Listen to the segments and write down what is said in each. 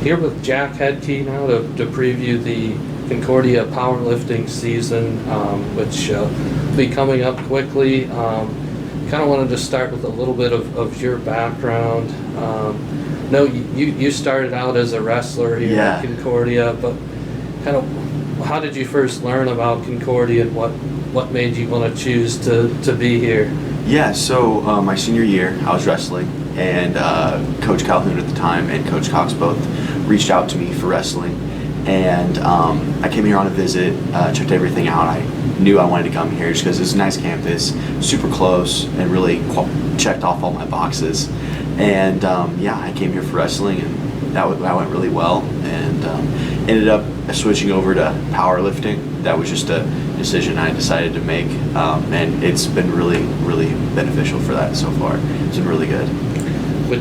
Here with Jack Hedke now to preview the Concordia Powerlifting season, which will be coming up quickly. Kind of wanted to start with a little bit of your background. No, you started out as a wrestler here at Concordia, but kind of how did you first learn about Concordia and what made you want to choose to be here? Yeah, so my senior year, I was wrestling, and Coach Calhoun at the time and Coach Cox both reached out to me for wrestling, and I came here on a visit, checked everything out. I knew I wanted to come here just because it's a nice campus, super close, and really checked off all my boxes. And I came here for wrestling, and that went really well, and ended up switching over to powerlifting. That was just a decision I decided to make, and it's been really, really beneficial for that so far. It's been really good.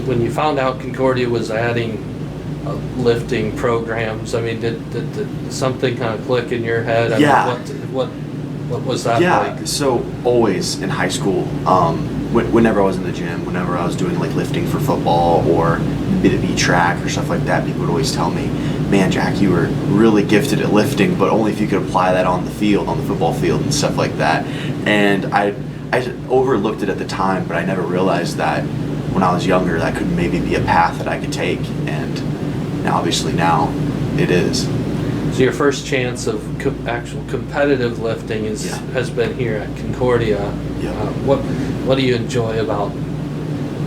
When you found out Concordia was adding lifting programs, I mean, did something kind of click in your head? What was that like? Yeah, so always in high school, whenever I was in the gym, whenever I was doing like lifting for football or beat track or stuff like that, people would always tell me, man, Jack, you were really gifted at lifting, but only if you could apply that on the field, on the football field and stuff like that. And I overlooked it at the time, but I never realized that when I was younger, that could maybe be a path that I could take. And obviously now it is. So your first chance of actual competitive lifting has been here at Concordia. Yeah. What do you enjoy about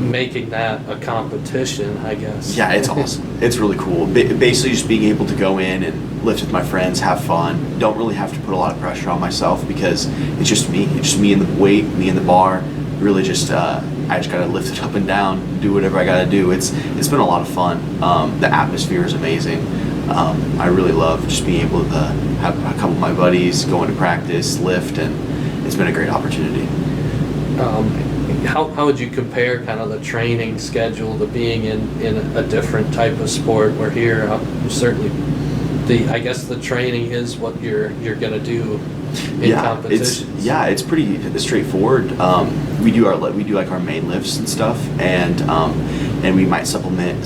making that a competition, I guess? Yeah, it's awesome. It's really cool. Basically just being able to go in and lift with my friends, have fun. Don't really have to put a lot of pressure on myself because it's just me. It's just me and the weight, me and the bar. Really just, I just gotta lift it up and down, do whatever I gotta do. It's been a lot of fun. The atmosphere is amazing. I really love just being able to have a couple of my buddies go into practice, lift, and it's been a great opportunity. How would you compare kind of the training schedule to being in a different type of sport? Where here, certainly, I guess the training is what you're gonna do in competitions. It's pretty straightforward. We do like our main lifts and stuff, and we might supplement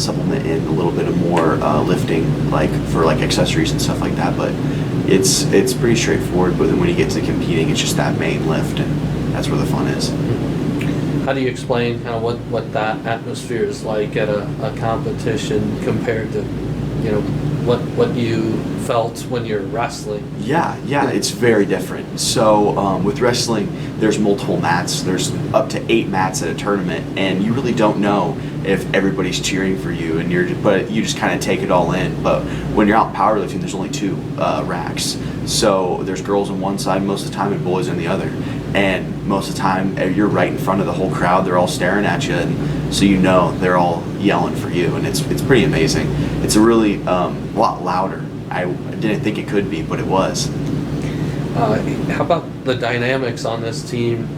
in a little bit of more lifting, like for like accessories and stuff like that. But it's pretty straightforward. But then when you get to competing, it's just that main lift, and that's where the fun is. How do you explain kind of what that atmosphere is like at a competition compared to, what you felt when you're wrestling? Yeah, it's very different. So with wrestling, there's multiple mats. There's up to 8 mats at a tournament, and you really don't know if everybody's cheering for you, but you just kind of take it all in. But when you're out powerlifting, there's only 2 racks. So there's girls on one side most of the time and boys on the other. And most of the time, you're right in front of the whole crowd. They're all staring at you, and so they're all yelling for you, and it's pretty amazing. It's a really lot louder. I didn't think it could be, but it was. How about the dynamics on this team?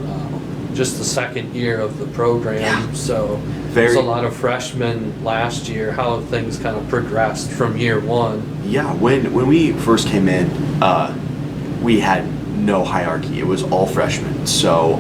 Just the second year of the program, so there's a lot of freshmen last year. How have things kind of progressed from year one? Yeah, when we first came in, we had no hierarchy. It was all freshmen. So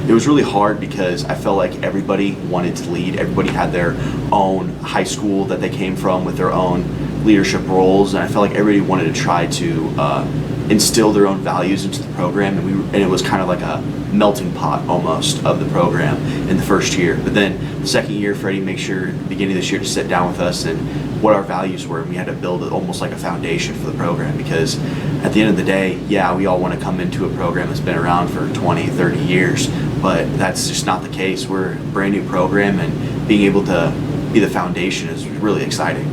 it was really hard because I felt like everybody wanted to lead. Everybody had their own high school that they came from with their own leadership roles, and I felt like everybody wanted to try to instill their own values into the program, and it was kind of like a melting pot almost of the program in the first year. But then the second year, Freddie made sure at the beginning of this year to sit down with us and what our values were, and we had to build almost like a foundation for the program, because at the end of the day, we all want to come into a program that's been around for 20, 30 years, but that's just not the case. We're a brand new program, and being able to be the foundation is really exciting.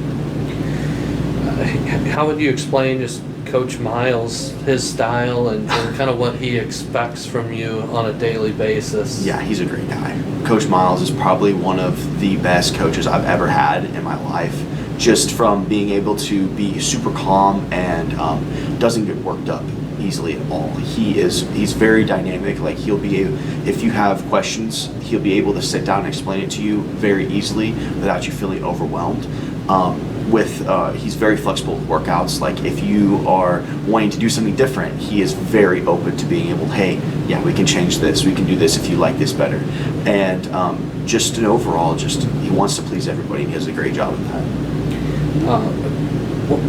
How would you explain just Coach Miles, his style, and kind of what he expects from you on a daily basis? Yeah, he's a great guy. Coach Miles is probably one of the best coaches I've ever had in my life, just from being able to be super calm and doesn't get worked up easily at all. He's very dynamic. Like, if you have questions, he'll be able to sit down and explain it to you very easily without you feeling overwhelmed. He's very flexible with workouts. Like, if you are wanting to do something different, he is very open to being able to, hey, we can change this, we can do this if you like this better. And just an overall, he wants to please everybody, and he does a great job of that.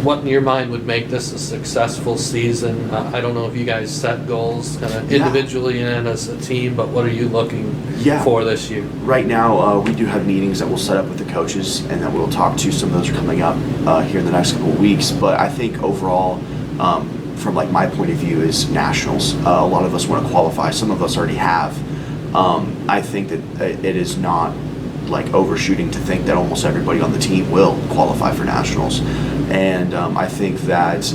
what in your mind would make this a successful season? I don't know if you guys set goals kind of Yeah. individually and as a team, but what are you looking Yeah. for this year? Right now, we do have meetings that we'll set up with the coaches, and that we'll talk to. Some of those are coming up here in the next couple of weeks. But I think overall, from like my point of view, is nationals. A lot of us want to qualify. Some of us already have. I think that it is not like overshooting to think that almost everybody on the team will qualify for nationals, and I think that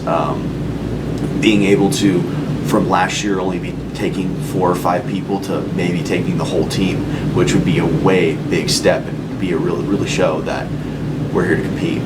being able to, from last year only be taking 4 or 5 people to maybe taking the whole team, which would be a way big step and be a really show that we're here to compete.